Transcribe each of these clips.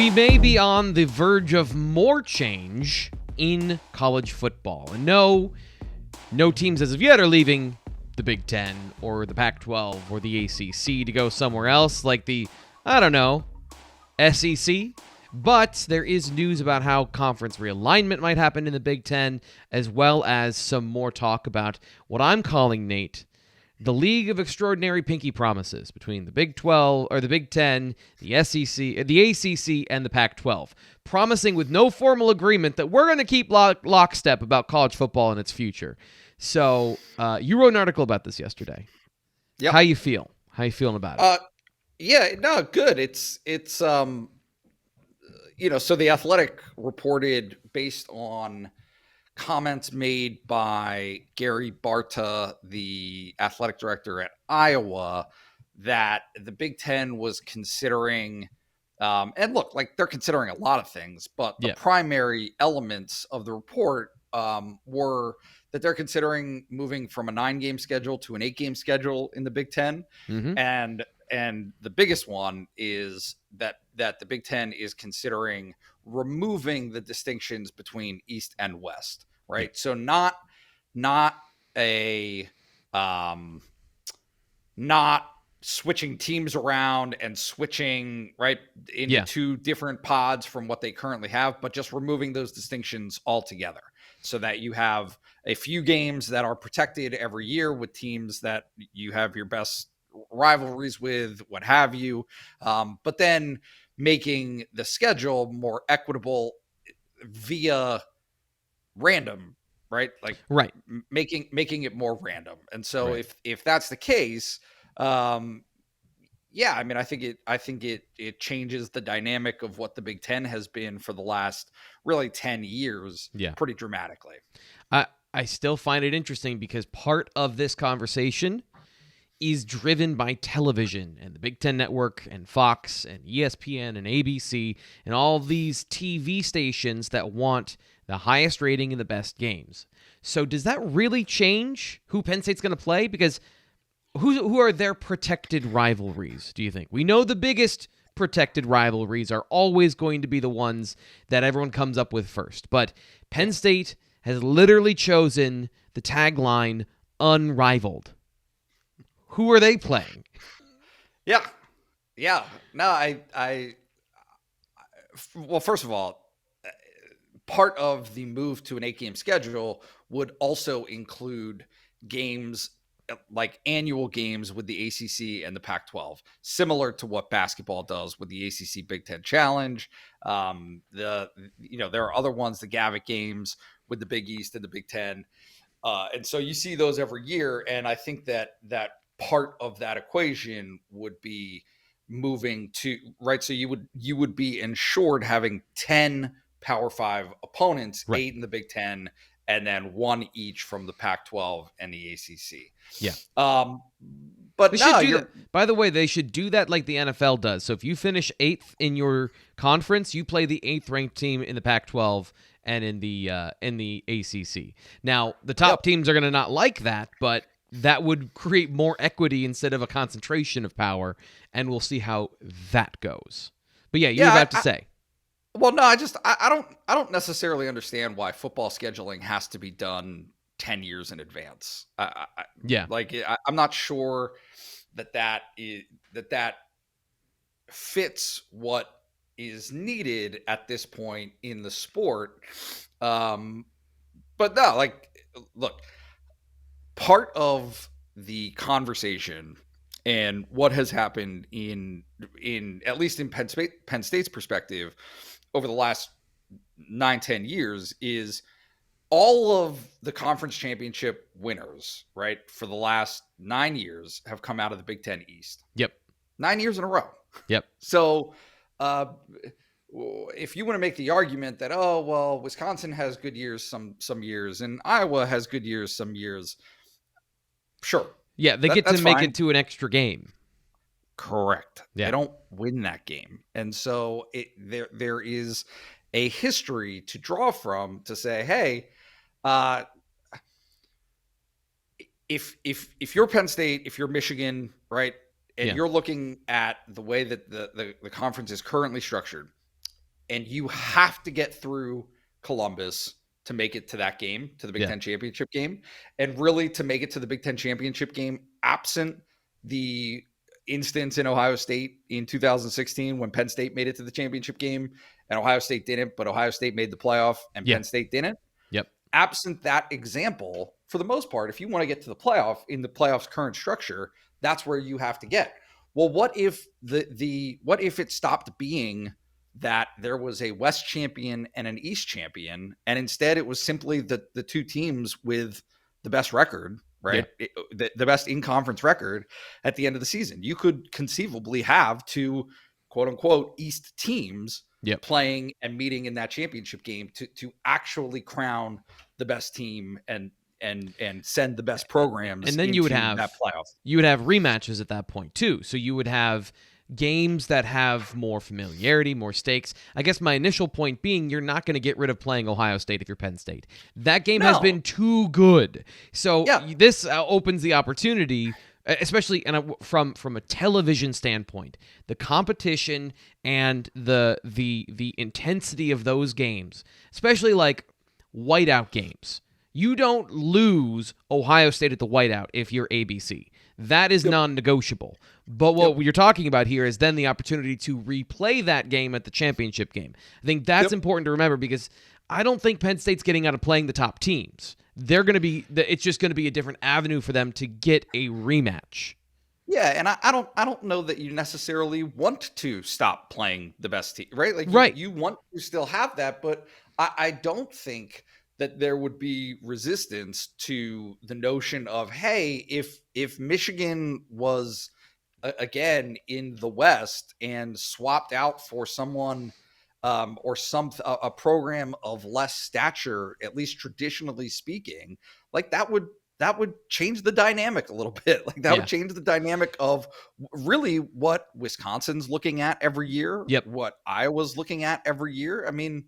We may be on the verge of more change in college football. And no teams as of yet are leaving the Big Ten or the Pac-12 or the ACC to go somewhere else like the, SEC. But there is news about how conference realignment might happen in the Big Ten, as well as some more talk about what I'm calling, Nate, the League of Extraordinary Pinky Promises between the Big 12 or the Big 10, the SEC, the ACC, and the Pac-12, promising with no formal agreement that we're going to keep lockstep about college football and its future. So you wrote an article about this yesterday. Yep. How you feel? How you feeling about it? Good. It's so the Athletic reported based on comments made by Gary Barta, the athletic director at Iowa, that the Big Ten was considering, and look, like they're considering a lot of things, but the primary elements of the report were that they're considering moving from a 9-game schedule to an 8-game schedule in the Big Ten. Mm-hmm. And the biggest one is that the Big Ten is considering removing the distinctions between East and West, right? So not switching teams around and switching into two different pods from what they currently have, but just removing those distinctions altogether, so that you have a few games that are protected every year with teams that you have your best rivalries with, what have you, but then making the schedule more equitable via random, right? Making it more random. And so if that's the case, I think it changes the dynamic of what the Big Ten has been for the last really 10 years pretty dramatically. I still find it interesting because part of this conversation is driven by television and the Big Ten Network and Fox and ESPN and ABC and all these TV stations that want the highest rating and the best games. So does that really change who Penn State's going to play? Because who are their protected rivalries, do you think? We know the biggest protected rivalries are always going to be the ones that everyone comes up with first. But Penn State has literally chosen the tagline unrivaled. Who are they playing? Yeah. No, well, first of all, part of the move to an 8-game schedule would also include games like annual games with the ACC and the Pac-12, similar to what basketball does with the ACC Big Ten Challenge. There are other ones, the Gavitt games with the Big East and the Big Ten. And so you see those every year. And I think that part of that equation would be moving to so you would be ensured having 10 Power 5 opponents, 8 in the Big Ten, and then 1 each from the Pac-12 and the ACC. But by the way, they should do that like the NFL does. So if you finish 8th in your conference, you play the 8th ranked team in the Pac-12 and in the ACC. Now the top teams are going to not like that, but that would create more equity instead of a concentration of power, and we'll see how that goes. But you have to say. Well, no, I don't necessarily understand why football scheduling has to be done 10 years in advance. I'm not sure that fits what is needed at this point in the sport. But no, look, part of the conversation and what has happened in at least in Penn State's perspective over the last 9-10 years is all of the conference championship winners, right, for the last 9 years have come out of the Big Ten East. 9 years in a row. So if you want to make the argument that, Wisconsin has good years some years and Iowa has good years some years, sure. Yeah, they get to make it to an extra game. Correct. Yeah. They don't win that game. And so there is a history to draw from to say, hey, if you're Penn State, if you're Michigan, right, and you're looking at the way that the conference is currently structured, and you have to get through Columbus to make it to that game, to the Big Ten championship game. And really to make it to the Big Ten championship game, absent the instance in Ohio State in 2016 when Penn State made it to the championship game and Ohio State didn't, but Ohio State made the playoff and Penn State didn't. Yep. Absent that example, for the most part, if you want to get to the playoff in the playoff's current structure, that's where you have to get. Well, what if what if it stopped being that there was a West champion and an East champion, and instead it was simply the two teams with the best record, right? The best in-conference record at the end of the season. You could conceivably have two quote-unquote East teams playing and meeting in that championship game to actually crown the best team and send the best programs. And then you would have that playoff. You would have rematches at that point too. So you would have games that have more familiarity, more stakes. I guess my initial point being, you're not going to get rid of playing Ohio State if you're Penn State. That game has been too good. So this opens the opportunity, especially from a television standpoint, the competition and the intensity of those games, especially like whiteout games. You don't lose Ohio State at the whiteout if you're ABC. That is non-negotiable. But what you're talking about here is then the opportunity to replay that game at the championship game. I think that's important to remember because I don't think Penn State's getting out of playing the top teams. They're going to be. It's just going to be a different avenue for them to get a rematch. Yeah, and I don't know that you necessarily want to stop playing the best team, right? Like you want to still have that, but I don't think that there would be resistance to the notion of, hey, if Michigan was again in the West and swapped out for someone or a program of less stature, at least traditionally speaking, like that would change the dynamic a little bit. Like that would change the dynamic of really what Wisconsin's looking at every year, what Iowa's looking at every year. I mean,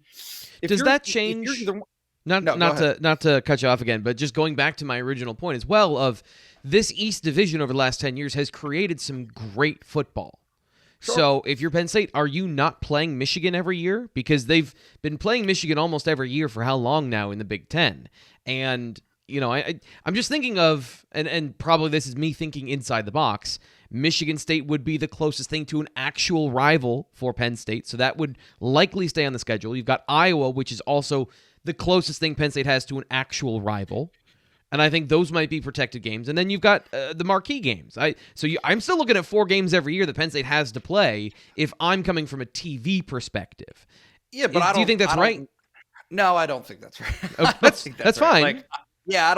does that change? Not to cut you off again, but just going back to my original point as well of this East Division over the last 10 years has created some great football. Sure. So if you're Penn State, are you not playing Michigan every year? Because they've been playing Michigan almost every year for how long now in the Big Ten? And, I'm just thinking of, and probably this is me thinking inside the box, Michigan State would be the closest thing to an actual rival for Penn State, so that would likely stay on the schedule. You've got Iowa, which is also the closest thing Penn State has to an actual rival. And I think those might be protected games. And then you've got the marquee games. I'm still looking at 4 games every year that Penn State has to play if I'm coming from a TV perspective. Yeah, but do you think that's right? No, I don't think that's right. Okay, that's fine. Like, I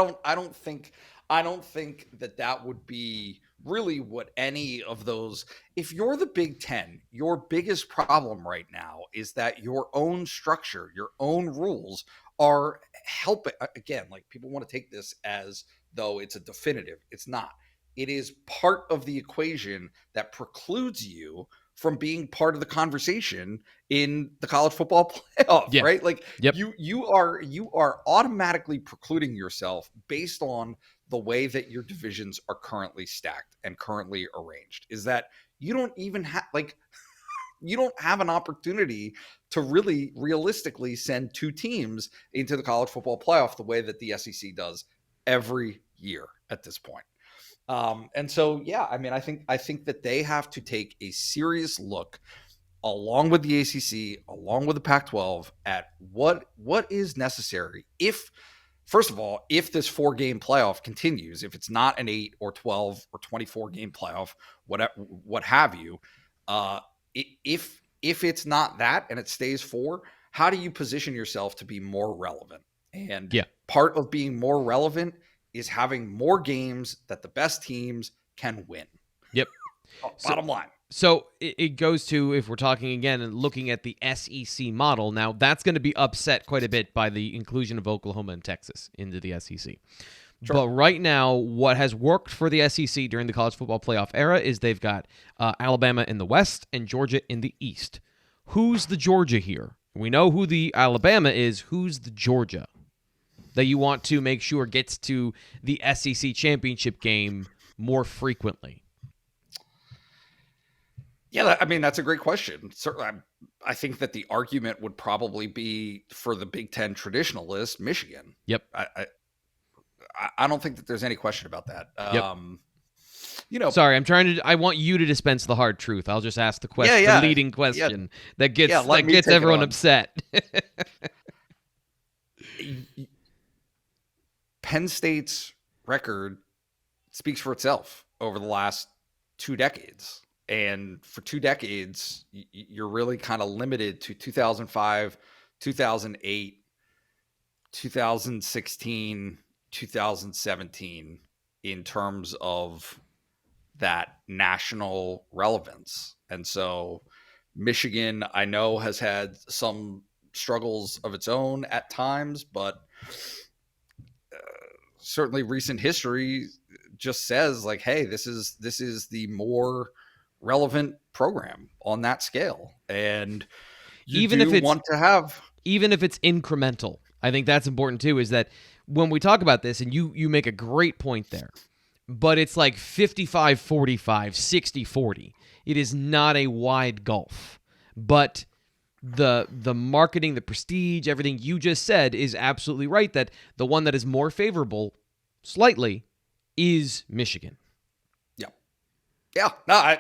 don't think that would be really what any of those. If you're the Big Ten, your biggest problem right now is that your own structure, your own rules are helping. Again, like people want to take this as though it's a definitive. It's not. It is part of the equation that precludes you from being part of the conversation in the college football playoff, right? Like you are automatically precluding yourself based on the way that your divisions are currently stacked and currently arranged. Is that you don't even have you don't have an opportunity to really realistically send 2 teams into the college football playoff the way that the SEC does every year at this point. And so, I mean, I think that they have to take a serious look along with the ACC, along with the Pac-12 at what is necessary. First of all, if this 4-game playoff continues, if it's not an 8 or 12 or 24 game playoff, what have you, if it's not that and it stays 4, how do you position yourself to be more relevant? And part of being more relevant is having more games that the best teams can win. Yep. Bottom line. So it goes to, if we're talking again and looking at the SEC model, now that's going to be upset quite a bit by the inclusion of Oklahoma and Texas into the SEC. Sure. But right now, what has worked for the SEC during the college football playoff era is they've got Alabama in the West and Georgia in the East. Who's the Georgia here? We know who the Alabama is. Who's the Georgia that you want to make sure gets to the SEC championship game more frequently? Yeah, I mean, that's a great question. Certainly, I think that the argument would probably be for the Big Ten traditionalist, Michigan. Yep. I don't think that there's any question about that. Yep. Sorry, I want you to dispense the hard truth. I'll just ask the question, the leading question that gets everyone upset. Penn State's record speaks for itself over the last 2 decades. And for 2 decades, you're really kind of limited to 2005, 2008, 2016, 2017 in terms of that national relevance. And so Michigan, I know, has had some struggles of its own at times, but certainly recent history just says, like, hey, this is the more relevant program on that scale. And even if it's incremental, I think that's important too, is that when we talk about this, and you make a great point there, but it's like 55-45, 60-40. It is not a wide gulf. But the marketing, the prestige, everything you just said is absolutely right, that the one that is more favorable, slightly, is Michigan. Yeah. Yeah. No,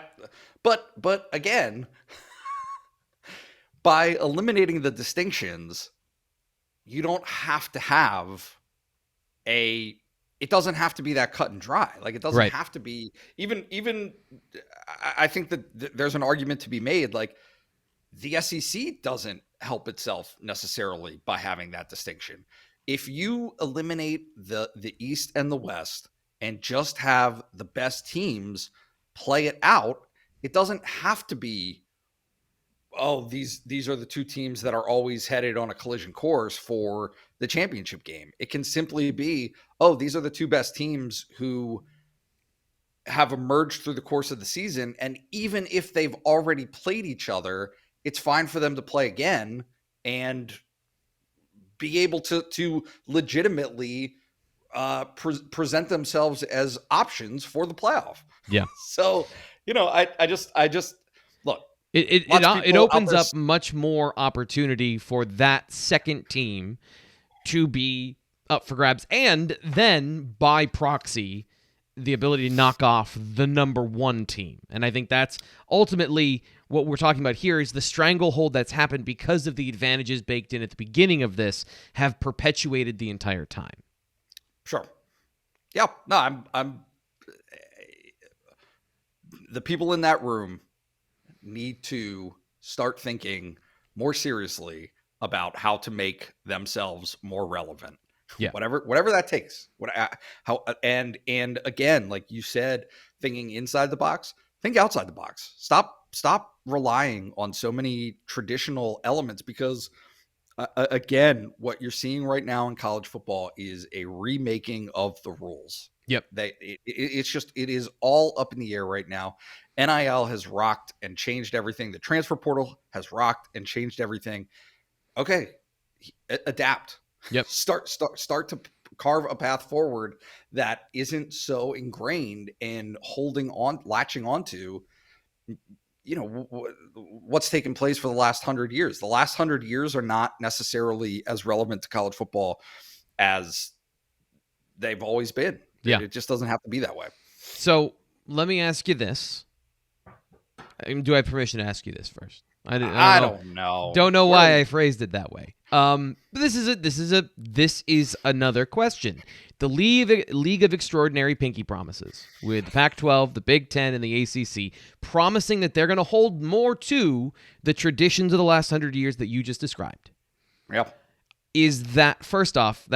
but again, by eliminating the distinctions, you don't have to have it doesn't have to be that cut and dry. Like, it doesn't have to be even I think that there's an argument to be made, like, the SEC doesn't help itself necessarily by having that distinction. If you eliminate the East and the West and just have the best teams play it out, it doesn't have to be, oh, these are the 2 teams that are always headed on a collision course for the championship game. It can simply be, oh, these are the 2 best teams who have emerged through the course of the season. And even if they've already played each other, it's fine for them to play again and be able to legitimately present themselves as options for the playoff. Yeah. So, I just look, It opens up much more opportunity for that second team to be up for grabs, and then by proxy, the ability to knock off the number 1 team. And I think that's ultimately what we're talking about here, is the stranglehold that's happened because of the advantages baked in at the beginning of this have perpetuated the entire time. Sure. Yeah. No, I'm the people in that room need to start thinking more seriously about how to make themselves more relevant. Yeah. Whatever that takes. And again, like you said, thinking inside the box, think outside the box. Stop relying on so many traditional elements, because again, what you're seeing right now in college football is a remaking of the rules. Yep. It is all up in the air right now. NIL has rocked and changed everything. The transfer portal has rocked and changed everything. Okay, adapt. Yep. Start to carve a path forward that isn't so ingrained and latching onto, what's taken place for the last 100 years. The last 100 years are not necessarily as relevant to college football as they've always been. Yeah. It just doesn't have to be that way. So let me ask you this. Do I have permission to ask you this first? I don't know. Don't know why I phrased it that way. But this is another question. The League of Extraordinary Pinky Promises, with the Pac-12, the Big Ten, and the ACC, promising that they're going to hold more to the traditions of the last 100 years that you just described. Yep. Is that, first off,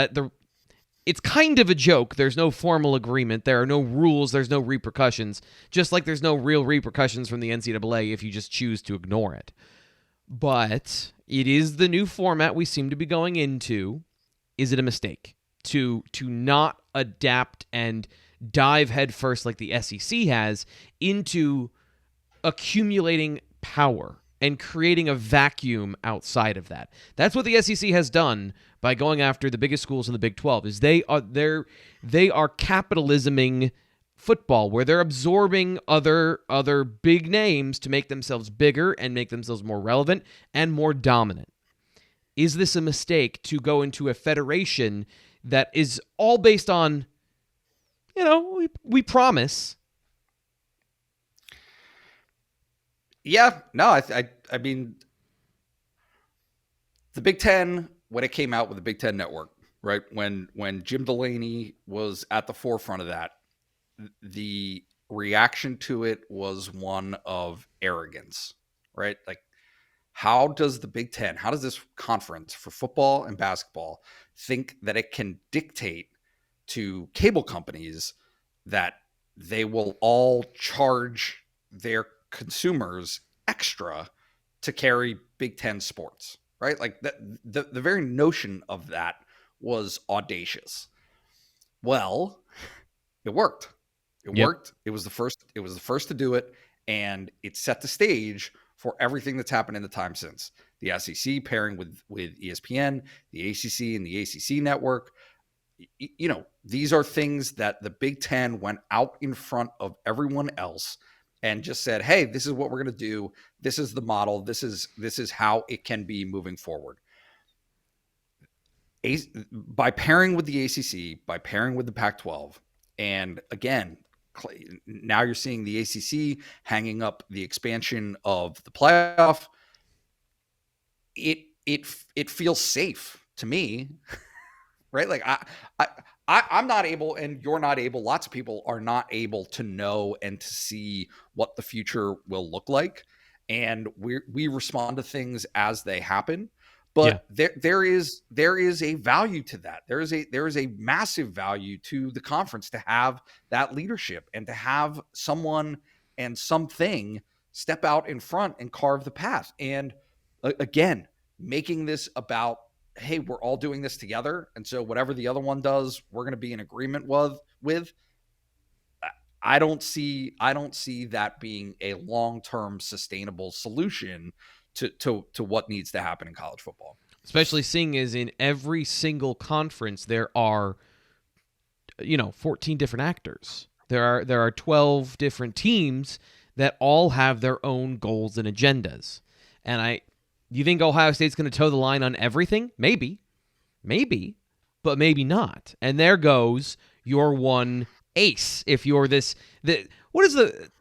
it's kind of a joke. There's no formal agreement. There are no rules. There's no repercussions. Just like there's no real repercussions from the NCAA if you just choose to ignore it. But it is the new format we seem to be going into. Is it a mistake to not adapt and dive headfirst like the SEC has into accumulating power and creating a vacuum outside of that? That's what the SEC has done by going after the biggest schools in the Big 12. Is they are capitalisming football, where they're absorbing other big names to make themselves bigger and make themselves more relevant and more dominant. Is this a mistake to go into a federation that is all based on, we promise? Yeah, no, I mean, the Big Ten, when it came out with the Big Ten Network, right? When Jim Delaney was at the forefront of that, the reaction to it was one of arrogance, right? Like, how does the Big Ten, how does this conference for football and basketball think that it can dictate to cable companies that they will all charge their consumers extra to carry Big Ten sports, right? Like the very notion of that was audacious. Well, it worked. It worked. It was the first to do it, and it set the stage for everything that's happened in the time since. The SEC pairing with ESPN, the ACC and the ACC network. These are things that the Big Ten went out in front of everyone else and just said, hey, this is what we're going to do. This is the model. This is how it can be moving forward. By pairing with the ACC, by pairing with the Pac-12, and again, now you're seeing the ACC hanging up the expansion of the playoff. It feels safe to me, right? Like I'm not able, and you're not able. Lots of people are not able to know and to see what the future will look like, and we respond to things as they happen. But there is a value to that. There is a massive value to the conference to have that leadership and to have someone and something step out in front and carve the path. And again, making this about, hey, we're all doing this together, and so whatever the other one does, we're going to be in agreement with. I don't see that being a long-term sustainable solution to what needs to happen in college football. Especially seeing as in every single conference there are 14 different actors. There are 12 different teams that all have their own goals and agendas. And you think Ohio State's going to toe the line on everything? Maybe, but maybe not. And there goes your one ace. If you're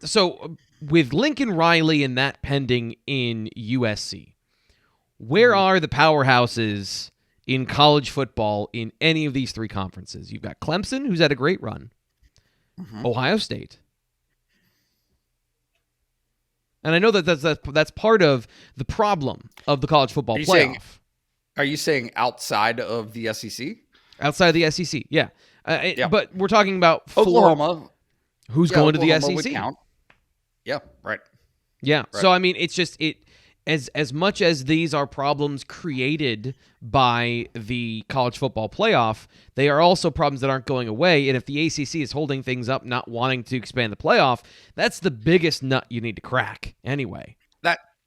so with Lincoln Riley and that pending in USC, where are the powerhouses in college football in any of these three conferences? You've got Clemson, who's had a great run, Ohio State. And I know that's part of the problem of the college football playoff. Are you saying outside of the SEC? Outside of the SEC, yeah. But we're talking about Oklahoma. Who's going to the SEC? Would count. Yeah, right. Yeah. Right. So I mean, it's just as much as these are problems created by the college football playoff, they are also problems that aren't going away. And if the ACC is holding things up, not wanting to expand the playoff, that's the biggest nut you need to crack anyway.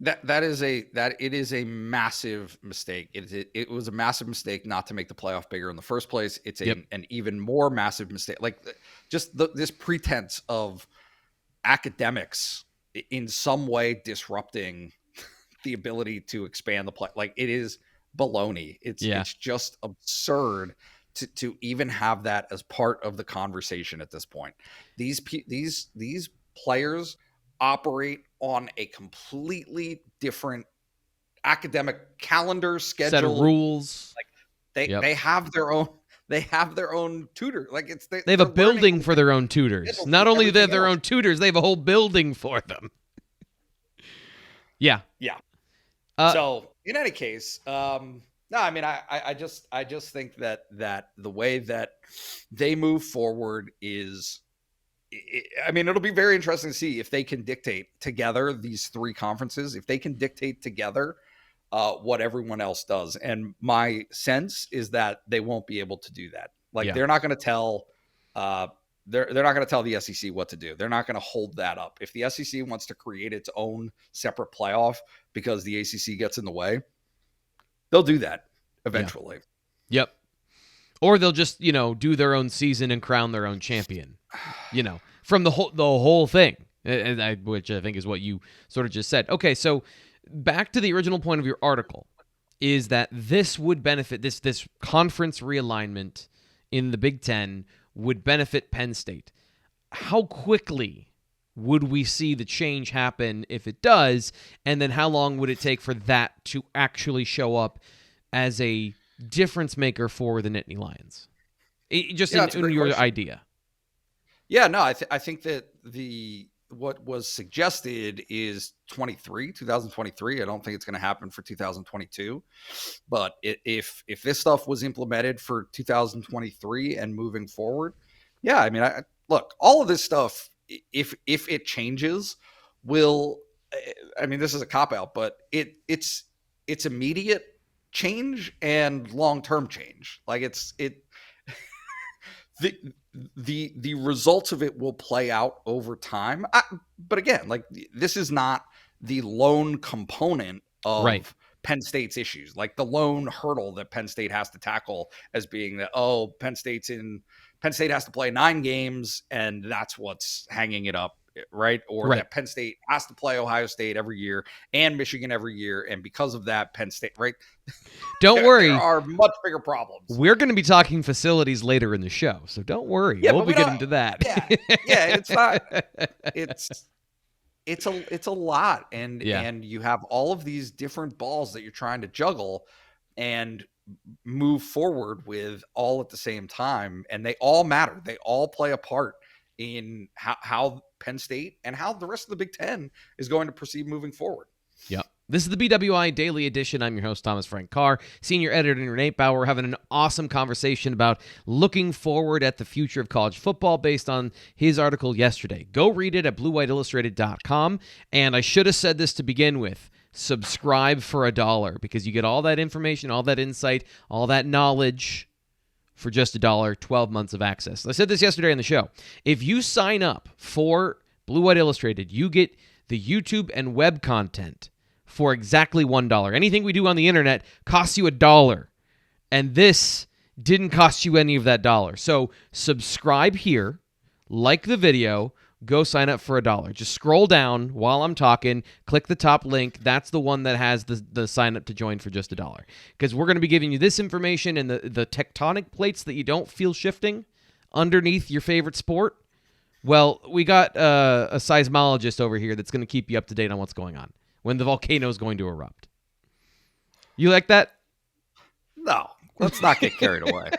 It is a massive mistake. It was a massive mistake not to make the playoff bigger in the first place. It's an even more massive mistake. Like just this pretense of academics in some way disrupting the ability to expand the play. Like it is baloney. It's just absurd to even have that as part of the conversation at this point. These players operate on a completely different academic calendar schedule, set of rules. Like they have their own tutor. Like they have a building for their own tutors. Not only do they have their own tutors, they have a whole building for them. Yeah. So in any case, no, I mean, I just think that the way that they move forward is, I mean, it'll be very interesting to see if they can dictate together, these three conferences, if they can dictate together what everyone else does. And my sense is that they won't be able to do that. Like they're not going to tell, they're not going to tell the SEC what to do. They're not going to hold that up. If the SEC wants to create its own separate playoff because the ACC gets in the way, they'll do that eventually. Yeah. Yep. Or they'll just, do their own season and crown their own champion. from the whole thing, which I think is what you sort of just said. Okay, so back to the original point of your article is that this would benefit, this conference realignment in the Big Ten would benefit Penn State. How quickly would we see the change happen if it does? And then how long would it take for that to actually show up as a difference maker for the Nittany Lions? In your question. Idea. Yeah, no, I think that what was suggested is 2023. I don't think it's going to happen for 2022. But if this stuff was implemented for 2023 and moving forward, yeah, I mean, look, all of this stuff, if it changes, I mean, this is a cop-out, but it's immediate change and long-term change. Like the results of it will play out over time. But again, like, this is not the lone component of Penn State's issues. Like, the lone hurdle that Penn State has to tackle as being that, Penn State has to play 9 games and that's what's hanging it up, right? Or that Penn State has to play Ohio State every year and Michigan every year, and because of that, Penn State, right? Don't worry. There are much bigger problems. We're going to be talking facilities later in the show, so don't worry. Yeah, we'll be getting to that. Yeah, it's not. It's a lot, and you have all of these different balls that you're trying to juggle and move forward with all at the same time, and they all matter. They all play a part in how Penn State and how the rest of the Big Ten is going to proceed moving forward. Yep. This is the BWI Daily Edition. I'm your host, Thomas Frank Carr, Senior Editor Nate Bauer. We're having an awesome conversation about looking forward at the future of college football based on his article yesterday. Go read it at BlueWhiteIllustrated.com. And I should have said this to begin with. Subscribe for $1 because you get all that information, all that insight, all that knowledge for just $1, 12 months of access. I said this yesterday on the show. If you sign up for Blue White Illustrated, you get the YouTube and web content for exactly $1. Anything we do on the internet costs you $1. And this didn't cost you any of that $1. So subscribe here, like the video, go sign up for $1. Just scroll down while I'm talking, click the top link. That's the one that has the sign up to join for just $1. Because we're going to be giving you this information and the tectonic plates that you don't feel shifting underneath your favorite sport. Well, we got a seismologist over here that's going to keep you up to date on what's going on when the volcano is going to erupt. You like that? No, let's not get carried away.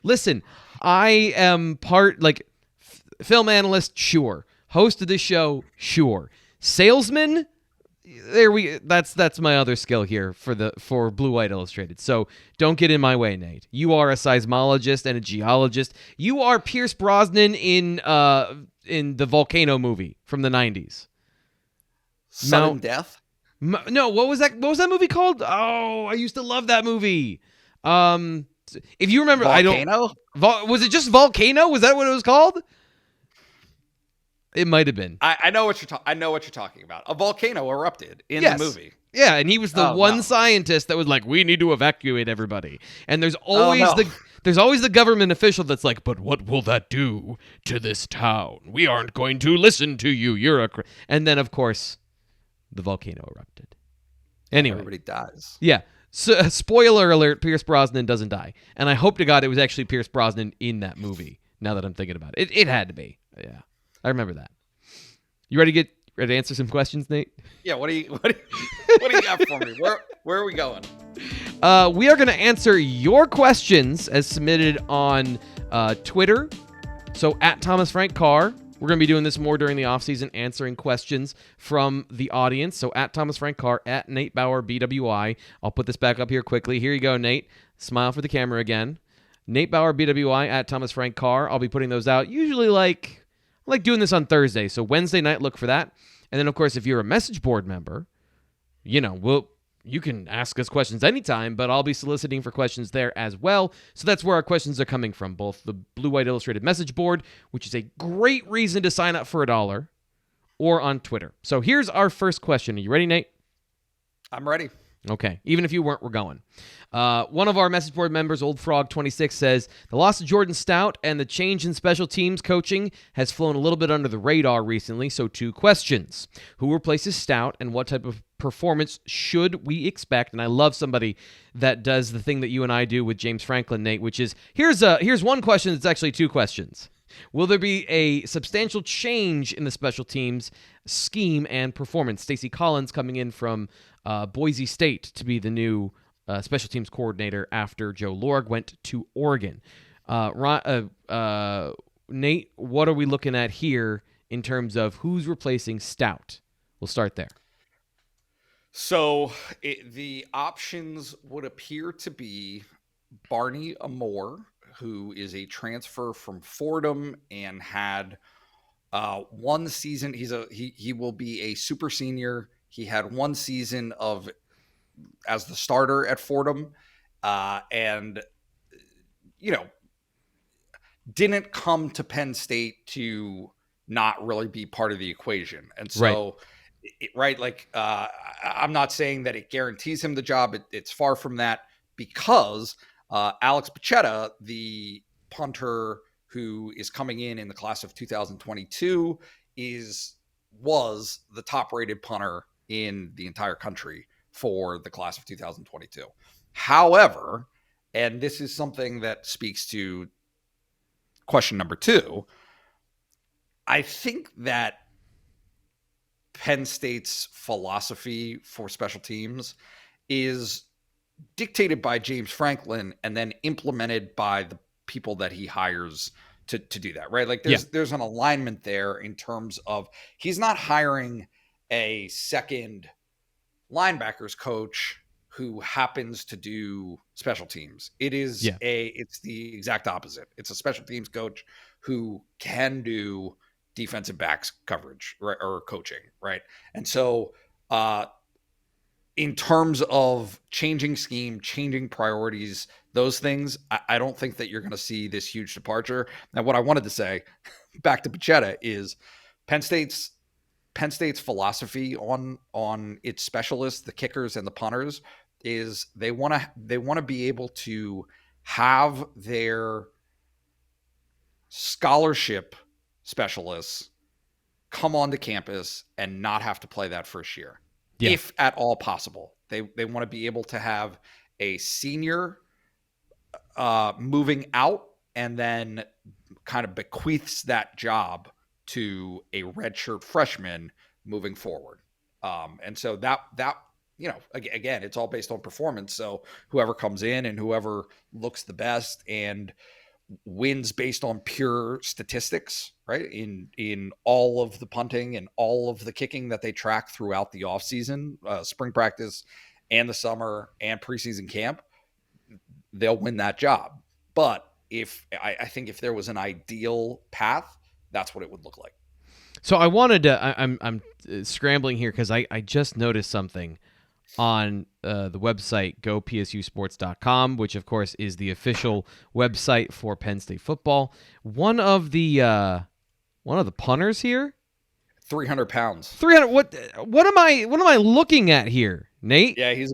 Listen, I am film analyst, sure. Host of this show, sure. Salesman, that's my other skill here for Blue White Illustrated. So don't get in my way, Nate. You are a seismologist and a geologist. You are Pierce Brosnan in the volcano movie from the 90s. Sudden Death? No, what was that movie called? Oh, I used to love that movie. If you remember, Volcano? Was it just Volcano? Was that what it was called? It might have been. I know what you're talking about. A volcano erupted in the movie. Yeah, and he was the one scientist that was like, "We need to evacuate everybody." And there's always the government official that's like, "But what will that do to this town? We aren't going to listen to you. You're a..." And then, of course, the volcano erupted. Anyway, everybody dies. Yeah. So, spoiler alert: Pierce Brosnan doesn't die, and I hope to God it was actually Pierce Brosnan in that movie. Now that I'm thinking about it, it had to be. Yeah. I remember that. You ready to answer some questions, Nate? Yeah. What do you got for me? Where are we going? We are going to answer your questions as submitted on Twitter. So at Thomas Frank Carr. We're going to be doing this more during the offseason, answering questions from the audience. So at Thomas Frank Carr, at Nate Bauer, BWI. I'll put this back up here quickly. Here you go, Nate. Smile for the camera again. Nate Bauer, BWI, at Thomas Frank Carr. I'll be putting those out usually I like doing this on Thursday, so Wednesday night, look for that. And then, of course, if you're a message board member, you can ask us questions anytime, but I'll be soliciting for questions there as well. So that's where our questions are coming from, both the Blue White Illustrated message board, which is a great reason to sign up for $1, or on Twitter. So here's our first question. Are you ready, Nate? I'm ready. Okay. Even if you weren't, we're going. One of our message board members, Old Frog 26, says the loss of Jordan Stout and the change in special teams coaching has flown a little bit under the radar recently. So 2 questions. Who replaces Stout and what type of performance should we expect? And I love somebody that does the thing that you and I do with James Franklin, Nate, which is here's one question that's actually 2 questions. Will there be a substantial change in the special teams scheme and performance? Stacey Collins coming in from Boise State to be the new special teams coordinator after Joe Lorg went to Oregon. Nate, what are we looking at here in terms of who's replacing Stout? We'll start there. So the options would appear to be Barney Amore, who is a transfer from Fordham and had 1 season. He will be a super senior. He had 1 season as the starter at Fordham, and didn't come to Penn State to not really be part of the equation. And so, I'm not saying that it guarantees him the job. It's far from that, because Alex Pachetta, the punter who is coming in the class of 2022, was the top-rated punter in the entire country for the class of 2022. However, and this is something that speaks to question number 2, I think that Penn State's philosophy for special teams is dictated by James Franklin and then implemented by the people that he hires to do that, right? Like there's an alignment there in terms of he's not hiring a second linebackers coach who happens to do special teams. It's the exact opposite. It's a special teams coach who can do defensive backs coverage, right, or coaching, right? And so in terms of changing scheme, changing priorities, those things, I don't think that you're going to see this huge departure. Now, what I wanted to say back to Pachetta is Penn State's philosophy on its specialists, the kickers and the punters, is they want to be able to have their scholarship specialists come onto campus and not have to play that first year, if at all possible. They want to be able to have a senior moving out and then kind of bequeaths that job to a redshirt freshman moving forward. And so that again, it's all based on performance. So whoever comes in and whoever looks the best and wins based on pure statistics, right? In all of the punting and all of the kicking that they track throughout the offseason, spring practice and the summer and preseason camp, they'll win that job. But I think if there was an ideal path, that's what it would look like. So I wanted to, I'm scrambling here because I just noticed something on the website gopsusports.com, which of course is the official website for Penn State football. One of the punters here, 300 pounds. 300. What am I looking at here, Nate? Yeah, he's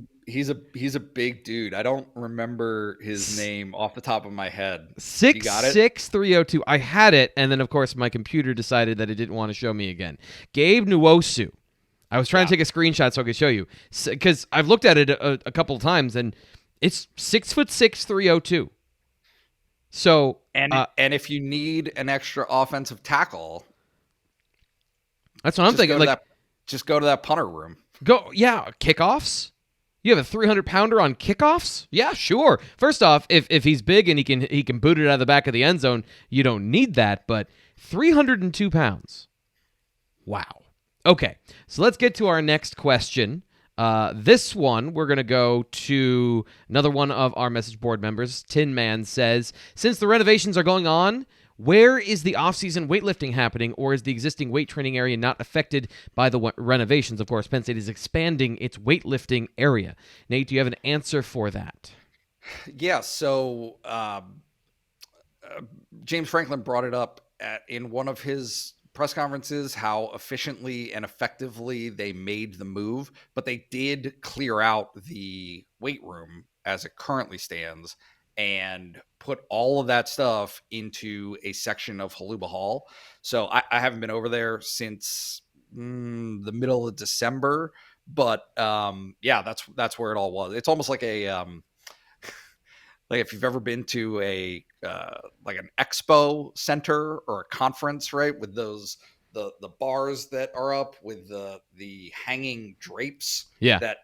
a big dude. I don't remember his name off the top of my head. 6'6", 302. I had it, and then of course my computer decided that it didn't want to show me again. Gabe Nwosu. I was trying to take a screenshot so I could show you, because I've looked at it a couple of times, and it's 6'6", 302. So and if you need an extra offensive tackle, that's what I'm thinking. Just go to that punter room. Kickoffs. You have a 300-pounder on kickoffs? Yeah, sure. First off, if he's big and he can boot it out of the back of the end zone, you don't need that. But 302 pounds. Wow. Okay, so let's get to our next question. This one, we're going to go to another one of our message board members. Tin Man says, since the renovations are going on, where is the off-season weightlifting happening, or is the existing weight training area not affected by the renovations? Of course, Penn State is expanding its weightlifting area. Nate, do you have an answer for that? Yeah, so James Franklin brought it up in one of his press conferences how efficiently and effectively they made the move, but they did clear out the weight room as it currently stands and put all of that stuff into a section of Haluba Hall. So I haven't been over there since the middle of December, but yeah, that's where it all was. It's almost like a like if you've ever been to a like an expo center or a conference, right, with those the bars that are up with the hanging drapes that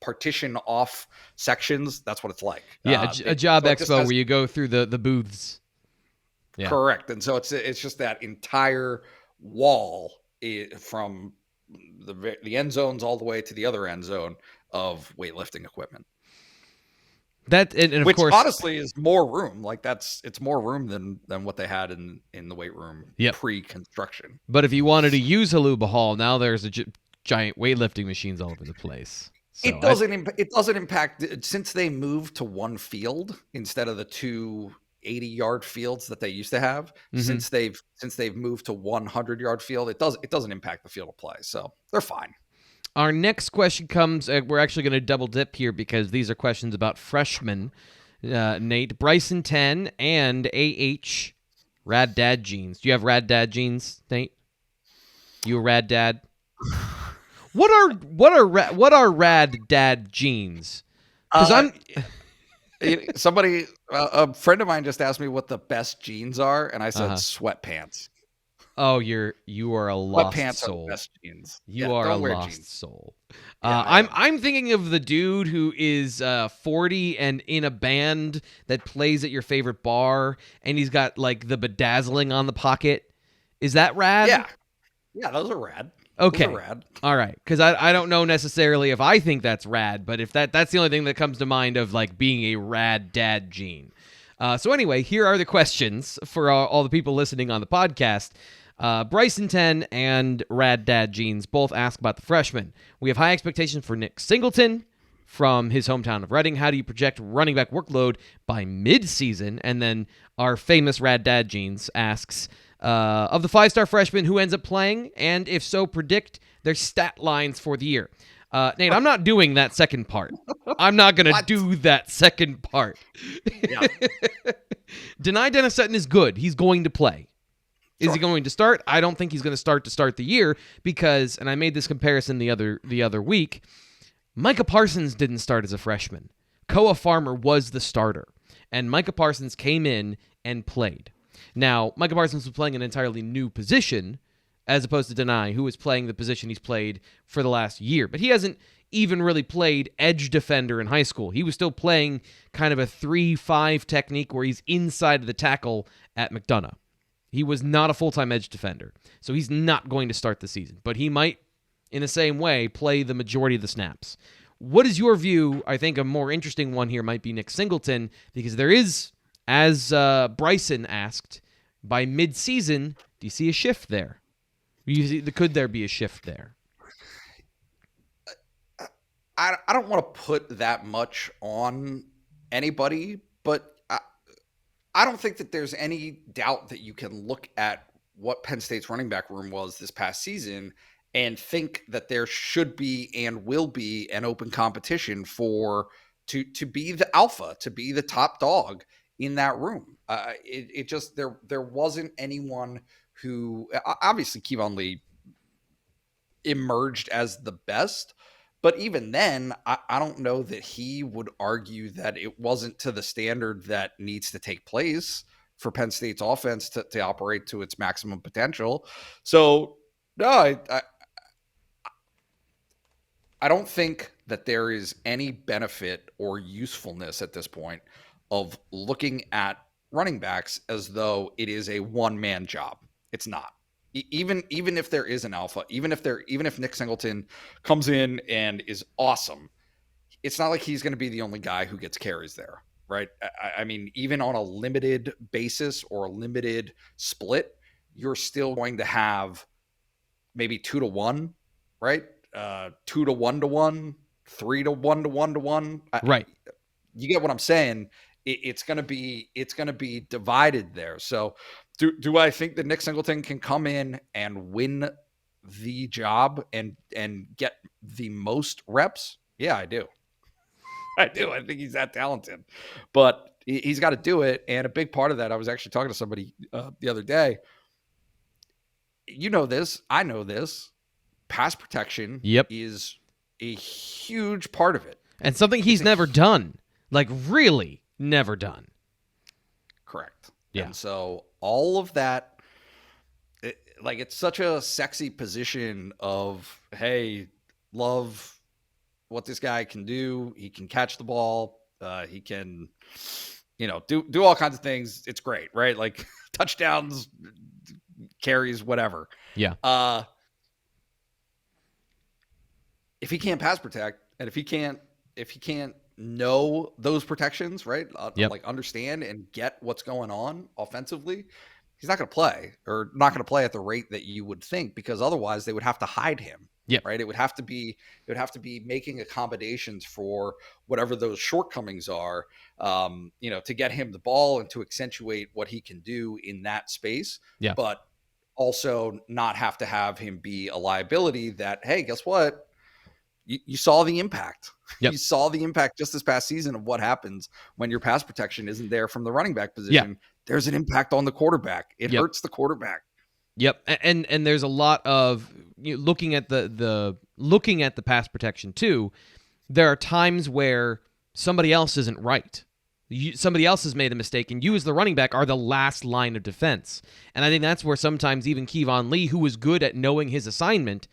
partition off sections. That's what it's like. Yeah, a job so expo where you go through the booths. Yeah. Correct. And so it's just that entire wall from the end zones all the way to the other end zone of weightlifting equipment. That and of which course, honestly is more room. Like it's more room than what they had in the weight room pre-construction. But if you wanted to use Haluba Hall, now there's giant weightlifting machines all over the place. So it doesn't impact since they moved to one field instead of the two 80-yard fields that they used to have. Since they've moved to 100-yard field, it doesn't impact the field of play. So they're fine. Our next question comes, we're actually going to double dip here because these are questions about freshmen, Nate. Bryson 10 and AH Rad Dad jeans. Do you have Rad Dad jeans, Nate? You a Rad Dad? What are Rad Dad jeans? Because somebody, a friend of mine just asked me what the best jeans are, and I said sweatpants. Oh, you are a lost sweatpants soul. Are the best jeans. You are a lost soul. I'm thinking of the dude who is 40 and in a band that plays at your favorite bar, and he's got like the bedazzling on the pocket. Is that rad? Yeah, those are rad. Okay, those are rad. All right, because I don't know necessarily if I think that's rad, but if that's the only thing that comes to mind of like being a rad dad gene. So anyway, here are the questions for all the people listening on the podcast. Bryson 10 and Rad Dad Jeans both ask about the freshman. We have high expectations for Nick Singleton from his hometown of Reading. How do you project running back workload by mid-season? And then our famous Rad Dad Jeans asks, of the 5-star freshmen, who ends up playing? And if so, predict their stat lines for the year. Nate, I'm not doing that second part. I'm not going to do that second part. Yeah. Deny Dennis Sutton is good. He's going to play. Is he going to start? I don't think he's going to start the year because, and I made this comparison the other week, Micah Parsons didn't start as a freshman. Koa Farmer was the starter, and Micah Parsons came in and played. Now, Micah Parsons was playing an entirely new position as opposed to Deny, who was playing the position he's played for the last year. But he hasn't even really played edge defender in high school. He was still playing kind of a 3-5 technique where he's inside of the tackle at McDonough. He was not a full-time edge defender, so he's not going to start the season. But he might, in the same way, play the majority of the snaps. What is your view? I think a more interesting one here might be Nick Singleton, because there is, as Bryson asked, by mid-season, do you see a shift there? Could there be a shift there? I don't want to put that much on anybody, but I don't think that there's any doubt that you can look at what Penn State's running back room was this past season and think that there should be and will be an open competition to be the alpha, to be the top dog in that room. It just there wasn't anyone who, obviously Kevon Lee emerged as the best, but even then, I don't know that he would argue that it wasn't to the standard that needs to take place for Penn State's offense to operate to its maximum potential. So, no, I don't think that there is any benefit or usefulness at this point of looking at running backs as though it is a one-man job. It's not. Even if there is an alpha, even if Nick Singleton comes in and is awesome, it's not like he's going to be the only guy who gets carries there, right? I mean, even on a limited basis or a limited split, you're still going to have maybe 2-to-1, right? 2 to 1 to 1, 3 to 1 to 1 to 1. Right. You get what I'm saying? it's going to be divided there. So do I think that Nick Singleton can come in and win the job and get the most reps? Yeah, I do. I think he's that talented, but he's got to do it. And a big part of that, I was actually talking to somebody the other day. You know this, I know this. Pass protection is a huge part of it. And something he's never done. Like, really never done. Correct. Yeah. And so all of that, it's such a sexy position of, hey, love what this guy can do. He can catch the ball. He can, do all kinds of things. It's great, right? Like touchdowns, carries, whatever. Yeah. If he can't pass protect, and if he can't know those protections, right? Like understand and get what's going on offensively, he's not going to play, or not going to play at the rate that you would think, because otherwise they would have to hide him. Yeah. Right. It would have to be making accommodations for whatever those shortcomings are, to get him the ball and to accentuate what he can do in that space. Yeah. But also not have to have him be a liability that, hey, guess what? You saw the impact. Yep. You saw the impact just this past season of what happens when your pass protection isn't there from the running back position. Yep. There's an impact on the quarterback. It hurts the quarterback. Yep, and there's a lot of looking at the pass protection too. There are times where somebody else isn't right. Somebody else has made a mistake, and you as the running back are the last line of defense. And I think that's where sometimes even Kevon Lee, who was good at knowing his assignment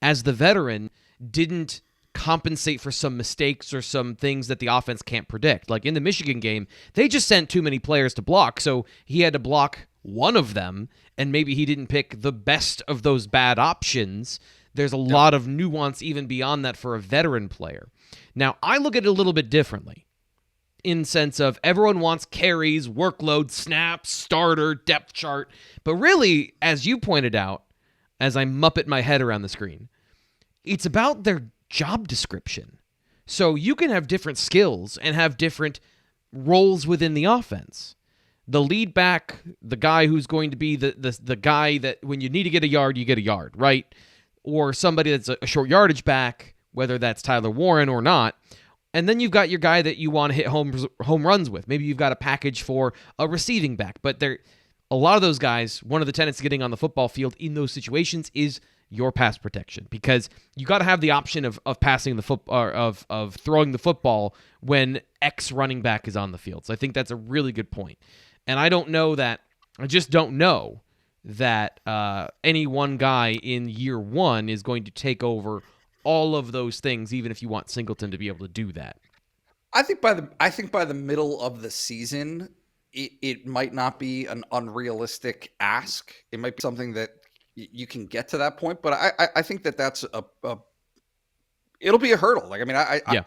as the veteran, didn't compensate for some mistakes or some things that the offense can't predict. Like in the Michigan game, they just sent too many players to block, so he had to block one of them, and maybe he didn't pick the best of those bad options. There's a lot of nuance even beyond that for a veteran player. Now, I look at it a little bit differently in sense of everyone wants carries, workload, snaps, starter, depth chart. But really, as you pointed out, as I muppet my head around the screen, it's about their job description. So you can have different skills and have different roles within the offense. The lead back, the guy who's going to be the guy that when you need to get a yard, you get a yard, right? Or somebody that's a short yardage back, whether that's Tyler Warren or not. And then you've got your guy that you want to hit home runs with. Maybe you've got a package for a receiving back. But a lot of those guys, one of the tenets of getting on the football field in those situations is your pass protection, because you got to have the option of passing the football, of throwing the football when X running back is on the field. So I think that's a really good point. And I just don't know that any one guy in year one is going to take over all of those things, even if you want Singleton to be able to do that. I think by the middle of the season, it might not be an unrealistic ask. It might be something that you can get to that point, but I think that's it'll be a hurdle. Like, I mean,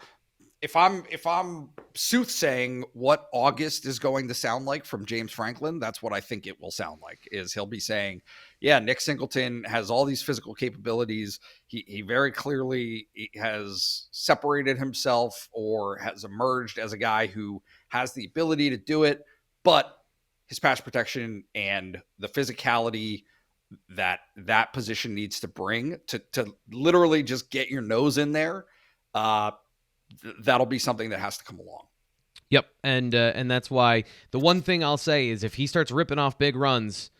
if I'm soothsaying what August is going to sound like from James Franklin, that's what I think it will sound like. Is he'll be saying, yeah, Nick Singleton has all these physical capabilities. He very clearly has separated himself or has emerged as a guy who has the ability to do it, but his pass protection and the physicality that position needs to bring to literally just get your nose in there, that'll be something that has to come along. Yep, and that's why the one thing I'll say is if he starts ripping off big runs,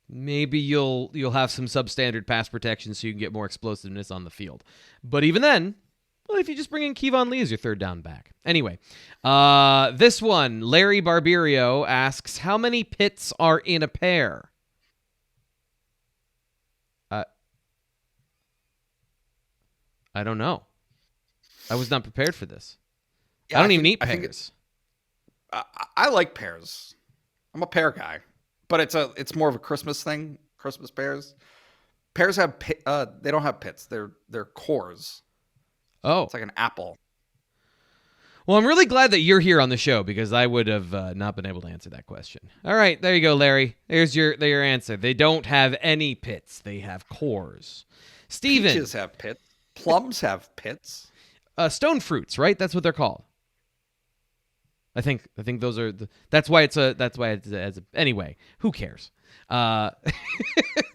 maybe you'll have some substandard pass protection so you can get more explosiveness on the field. But even then, well, if you just bring in Kevon Lee as your third down back. Anyway, this one, Larry Barberio asks, how many pits are in a pair? I don't know. I was not prepared for this. Yeah, I don't even eat pears. I like pears. I'm a pear guy, but it's more of a Christmas thing. Christmas pears. Pears have they don't have pits. They're cores. Oh, it's like an apple. Well, I'm really glad that you're here on the show because I would have not been able to answer that question. All right, there you go, Larry. There's your answer. They don't have any pits. They have cores. Steven. Peaches have pits. Plums have pits. Stone fruits, right? That's what they're called. I think those are that's why it's anyway, who cares?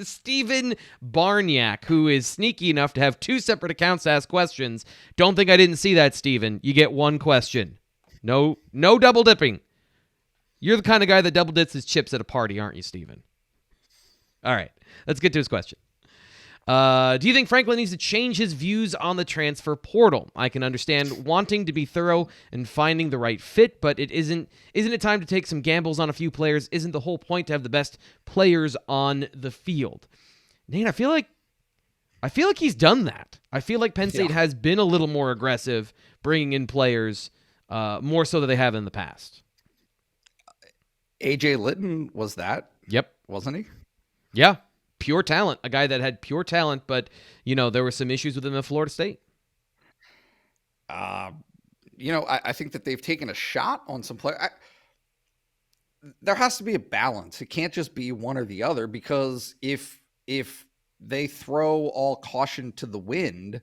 Stephen Barniak, who is sneaky enough to have 2 separate accounts to ask questions. Don't think I didn't see that, Stephen. You get 1 question. No double dipping. You're the kind of guy that double dips his chips at a party, aren't you, Stephen? All right, let's get to his question. Do you think Franklin needs to change his views on the transfer portal? I can understand wanting to be thorough and finding the right fit, but isn't it time to take some gambles on a few players? Isn't the whole point to have the best players on the field? Nate, I feel like he's done that. I feel like Penn State has been a little more aggressive bringing in players, more so than they have in the past. AJ Litton was that. Yep. Wasn't he? Yeah. Pure talent, a guy that had pure talent, but, there were some issues with him at Florida State. I think that they've taken a shot on some players. There has to be a balance. It can't just be one or the other, because if they throw all caution to the wind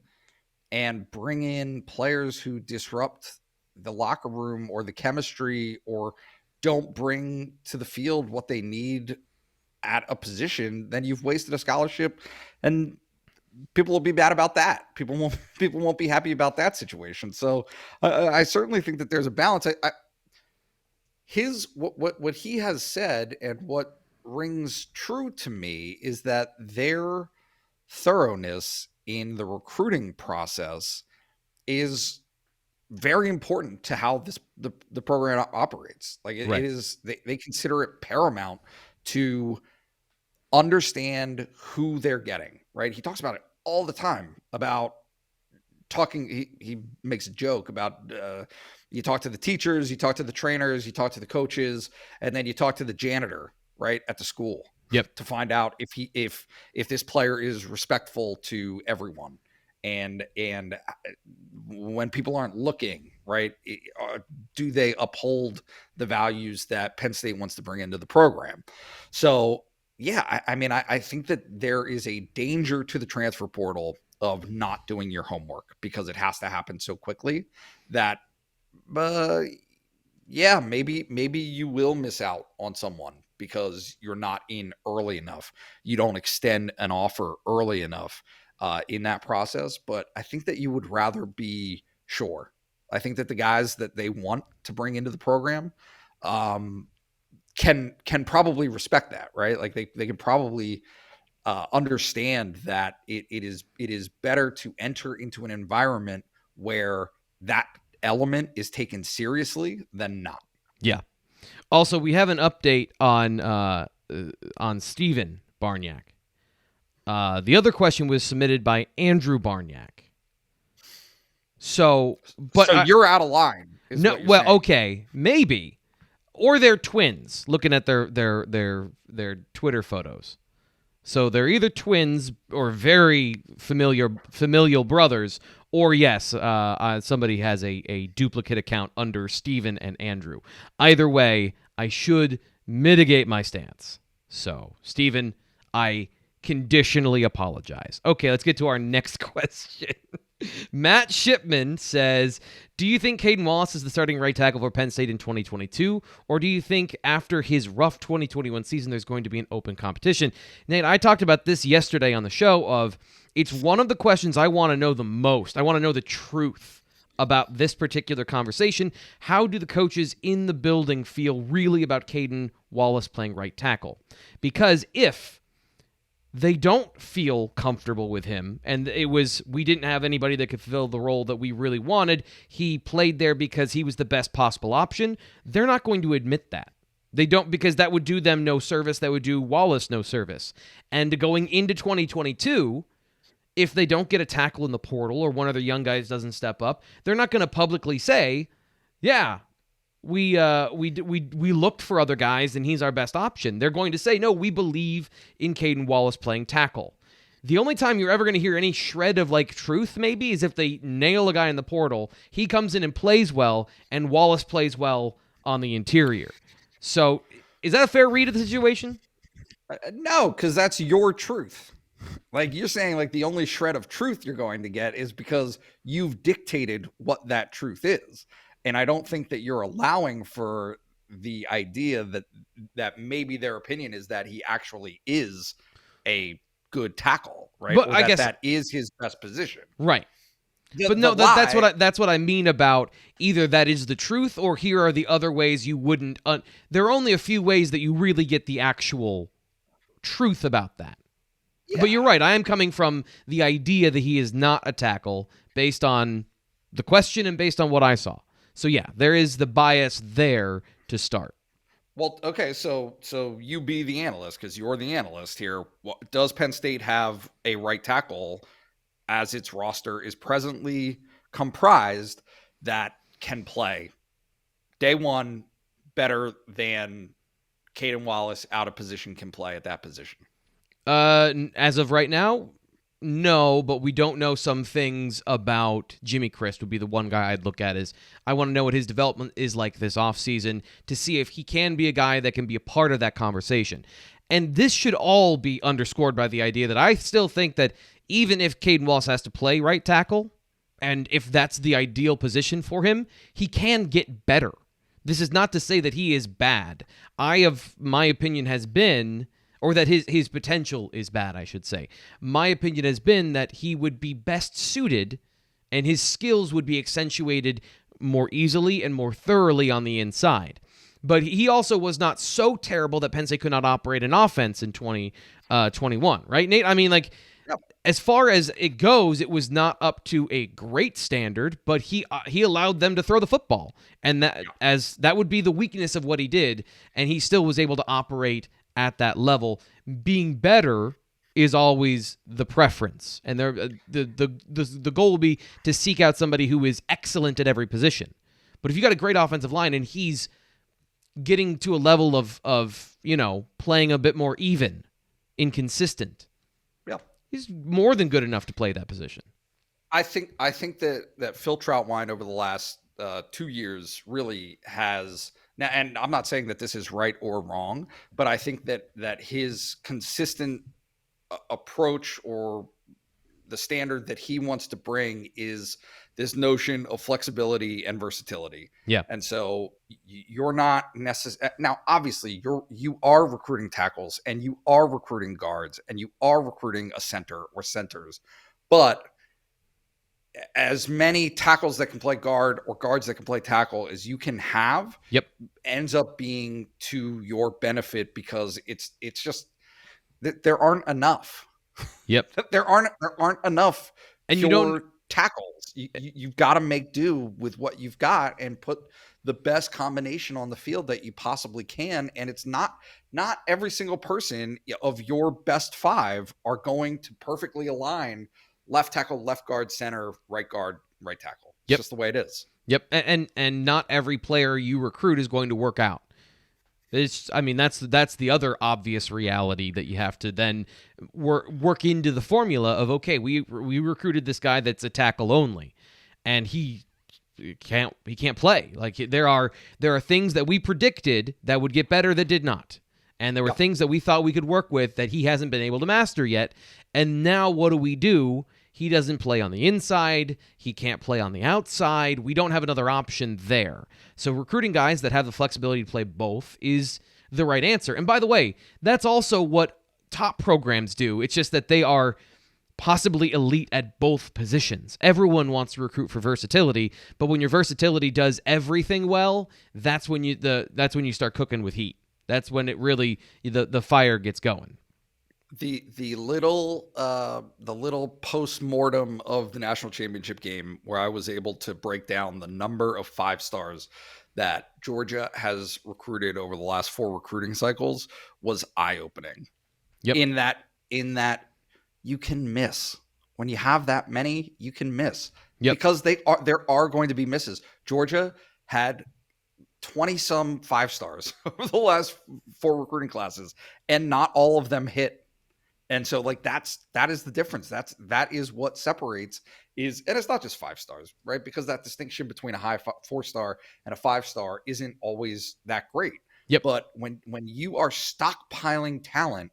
and bring in players who disrupt the locker room or the chemistry or don't bring to the field what they need at a position, then you've wasted a scholarship, and people will be mad about that. People won't be happy about that situation. So I certainly think that there's a balance. What he has said and what rings true to me is that their thoroughness in the recruiting process is very important to how the program operates. Like it is, they consider it paramount to understand who they're getting, right? He talks about it all the time about talking. He makes a joke about you talk to the teachers, you talk to the trainers, you talk to the coaches, and then you talk to the janitor, right, at the school. Yep. To find out if this player is respectful to everyone, and when people aren't looking, right, do they uphold the values that Penn State wants to bring into the program? So yeah, I think that there is a danger to the transfer portal of not doing your homework, because it has to happen so quickly that, maybe you will miss out on someone because you're not in early enough. You don't extend an offer early enough in that process. But I think that you would rather be sure. I think that the guys that they want to bring into the program, can probably respect that, right? Like they can probably understand that it is better to enter into an environment where that element is taken seriously than not. Yeah. Also, we have an update on Stephen Barniak. The other question was submitted by Andrew Barniak. So you're out of line. No, well, saying. Okay, maybe. Or they're twins, looking at their Twitter photos. So they're either twins or very familial brothers, or yes, somebody has a duplicate account under Stephen and Andrew. Either way, I should mitigate my stance. So, Stephen, I conditionally apologize. Okay, let's get to our next question. Matt Shipman says, do you think Caden Wallace is the starting right tackle for Penn State in 2022, or do you think after his rough 2021 season there's going to be an open competition? Nate, I talked about this yesterday on the show of it's one of the questions I want to know the most. I want to know the truth about this particular conversation. How do the coaches in the building feel really about Caden Wallace playing right tackle? Because if they don't feel comfortable with him, and we didn't have anybody that could fill the role that we really wanted, he played there because he was the best possible option, they're not going to admit that. They don't, because that would do them no service, that would do Wallace no service. And going into 2022, if they don't get a tackle in the portal or one of their young guys doesn't step up, they're not going to publicly say, yeah, we looked for other guys and he's our best option. They're going to say, no, we believe in Caden Wallace playing tackle. The only time you're ever going to hear any shred of truth maybe is if they nail a guy in the portal, he comes in and plays well, and Wallace plays well on the interior. So is that a fair read of the situation? No, because that's your truth. You're saying the only shred of truth you're going to get is because you've dictated what that truth is. And I don't think that you're allowing for the idea that maybe their opinion is that he actually is a good tackle, right? But Or I guess that is his best position. right. The, But no, the lie, that's what I mean about either that is the truth or here are the other ways you wouldn't. There are only a few ways that you really get the actual truth about that. yeah. But you're right. I am coming from the idea that he is not a tackle based on the question and based on what I saw. So yeah, there is the bias there to start. Well, okay, so you be the analyst because you're the analyst here. Does Penn State have a right tackle as its roster is presently comprised that can play day one better than Caden Wallace out of position can play at that position? As of right now, no, but we don't know some things about Jimmy Christ would be the one guy I'd look at is I want to know what his development is like this offseason to see if he can be a guy that can be a part of that conversation. And this should all be underscored by the idea that I still think that even if Caden Wallace has to play right tackle, and if that's the ideal position for him, he can get better. This is not to say that he is bad. My opinion has been, or that his potential is bad, I should say. My opinion has been that he would be best suited and his skills would be accentuated more easily and more thoroughly on the inside. But he also was not so terrible that Penn State could not operate an offense in 2021, right, Nate? I mean, like, as far as it goes, it was not up to a great standard, but he allowed them to throw the football, and that would be the weakness of what he did, and he still was able to operate at that level. Being better is always the preference, and the goal will be to seek out somebody who is excellent at every position. But if you got a great offensive line and he's getting to a level of playing a bit more even, inconsistent, he's more than good enough to play that position. I think that Phil Troutwine over the last 2 years really has now, and I'm not saying that this is right or wrong, but I think that his consistent approach or the standard that he wants to bring is this notion of flexibility and versatility. Yeah. And so you're not necessarily now, obviously you are recruiting tackles and you are recruiting guards and you are recruiting a center or centers, but as many tackles that can play guard or guards that can play tackle as you can have ends up being to your benefit because it's just that there aren't enough. There aren't enough and you don't tackles. You've got to make do with what you've got and put the best combination on the field that you possibly can. And it's not every single person of your best five are going to perfectly align left tackle, left guard, center, right guard, right tackle. It's just the way it is. And not every player you recruit is going to work out. That's the other obvious reality that you have to then work into the formula of, okay, we recruited this guy that's a tackle only, and he can't play. Like there are things that we predicted that would get better that did not, and there were things that we thought we could work with that he hasn't been able to master yet. And now what do? He doesn't play on the inside. He can't play on the outside. We don't have another option there. So recruiting guys that have the flexibility to play both is the right answer. And by the way, that's also what top programs do. It's just that they are possibly elite at both positions. Everyone wants to recruit for versatility, but when your versatility does everything well, that's when you start cooking with heat. That's when it really the fire gets going. The little post-mortem of the national championship game where I was able to break down the number of 5-stars that Georgia has recruited over the last 4 recruiting cycles was eye-opening. In that you can miss. When you have that many, you can miss. Because there are going to be misses. Georgia had 20-some 5-stars over the last 4 recruiting classes, and not all of them hit. And so that is the difference. That is what separates and it's not just 5 stars, right? Because that distinction between a high 4-star and a 5-star isn't always that great. But when you are stockpiling talent,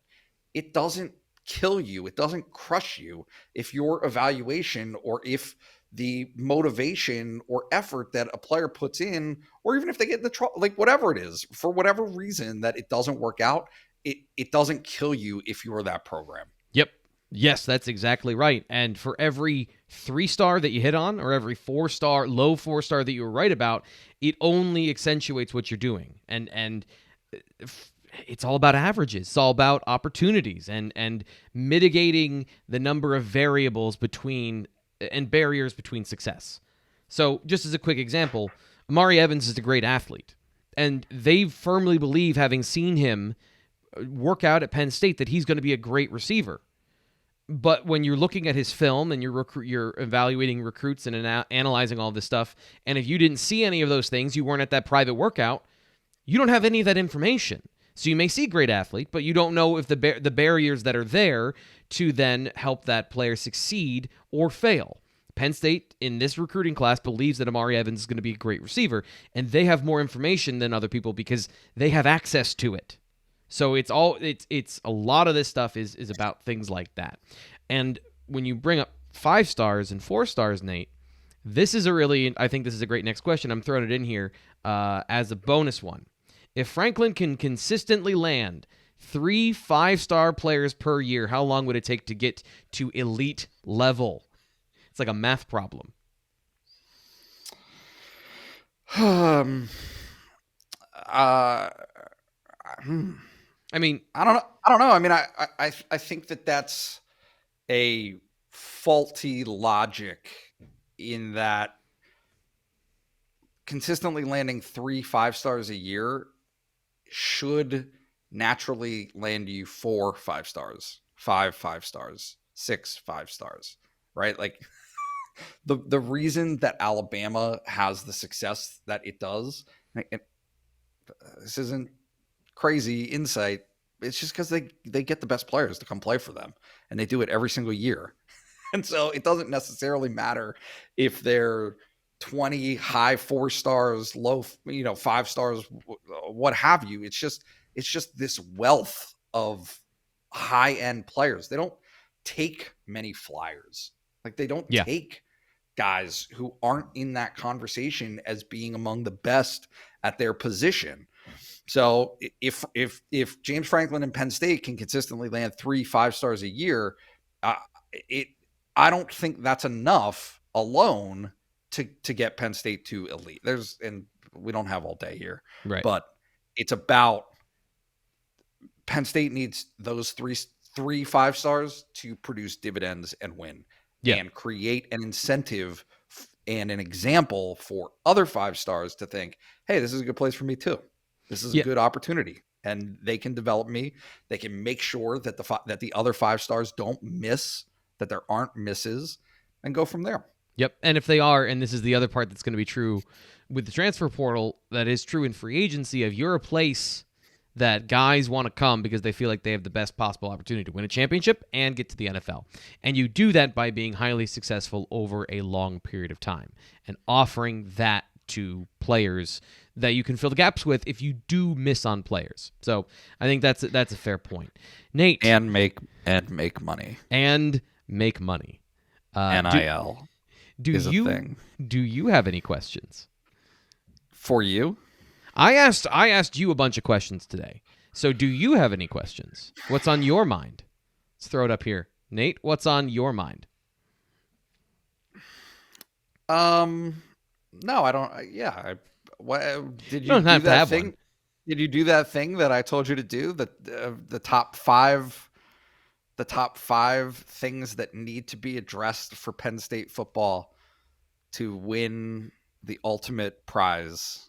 it doesn't kill you. It doesn't crush you if your evaluation or if the motivation or effort that a player puts in, or even if they get in the trouble, like whatever it is, for whatever reason that it doesn't work out, it doesn't kill you if you're that program. Yep. Yes, that's exactly right. And for every 3-star that you hit on, or every 4-star, low 4-star that you were right about, it only accentuates what you're doing. And it's all about averages. It's all about opportunities and mitigating the number of variables between and barriers between success. So just as a quick example, Amari Evans is a great athlete, and they firmly believe, having seen him work out at Penn State, that he's going to be a great receiver. But when you're looking at his film and you're evaluating recruits and analyzing all this stuff, and if you didn't see any of those things, you weren't at that private workout, you don't have any of that information. So you may see great athlete, but you don't know if the barriers that are there to then help that player succeed or fail. Penn State, in this recruiting class, believes that Amari Evans is going to be a great receiver, and they have more information than other people because they have access to it. So it's a lot of this stuff is about things like that. And when you bring up 5 stars and 4 stars, Nate, I think this is a great next question. I'm throwing it in here as a bonus one. If Franklin can consistently land 3 5-star players per year, how long would it take to get to elite level? It's like a math problem. I mean, I don't know. I mean, I think that's a faulty logic in that consistently landing 3 5-stars a year should naturally land you 4 5-stars, 5 5-stars, 6 5-stars, right? Like the reason that Alabama has the success that it does, this isn't crazy insight. It's just because they get the best players to come play for them, and they do it every single year. And so it doesn't necessarily matter if they're 20 high 4 stars, low 5 stars, what have you. It's just this wealth of high end players. They don't take many flyers. Like they don't take guys who aren't in that conversation as being among the best at their position. So if James Franklin and Penn State can consistently land 3 5-stars a year, I don't think that's enough alone to get Penn State to elite. And we don't have all day here, right? But it's about Penn State needs those 3 5-stars to produce dividends and win, and create an incentive and an example for other 5-stars to think, hey, this is a good place for me too. This is a good opportunity, and they can develop me. They can make sure that the other 5-stars don't miss, that there aren't misses, and go from there. Yep. And if they are, and this is the other part that's going to be true with the transfer portal, that is true in free agency, if you're a place that guys want to come because they feel like they have the best possible opportunity to win a championship and get to the NFL. And you do that by being highly successful over a long period of time and offering that to players that you can fill the gaps with if you do miss on players. So I think that's a fair point. Nate. And make money. And make money. NIL is a thing. Do you have any questions? For you? I asked you a bunch of questions today. So do you have any questions? What's on your mind? Let's throw it up here. Nate, what's on your mind? No, I don't. Did you don't have do to that have thing? one. Did you do that thing that I told you to do? The top 5 things that need to be addressed for Penn State football to win the ultimate prize.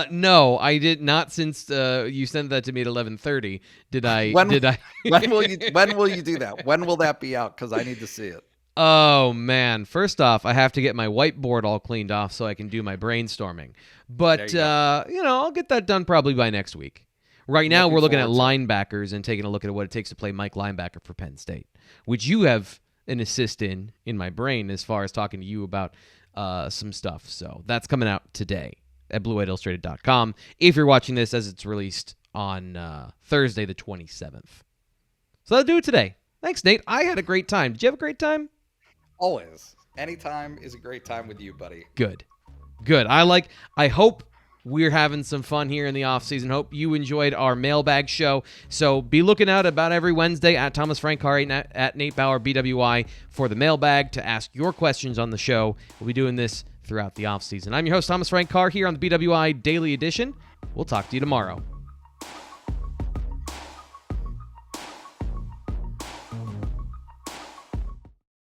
No, I did not. Since you sent that to me at 11:30, did I? When will you do that? When will that be out? Because I need to see it. Oh man! First off, I have to get my whiteboard all cleaned off so I can do my brainstorming. But I'll get that done probably by next week. Right now, we're looking at linebackers and taking a look at what it takes to play Mike linebacker for Penn State, which you have an assist in my brain as far as talking to you about some stuff. So that's coming out today at BlueWhiteIllustrated.com. If you're watching this as it's released on Thursday the 27th. So that'll do it today. Thanks, Nate. I had a great time. Did you have a great time? Always. Anytime is a great time with you, buddy. Good. I hope we're having some fun here in the off season. Hope you enjoyed our mailbag show. So be looking out about every Wednesday at Thomas Frank Carr, at Nate Bauer BWI for the mailbag to ask your questions on the show. We'll be doing this throughout the off season. I'm your host, Thomas Frank Carr, here on the BWI Daily Edition. We'll talk to you tomorrow.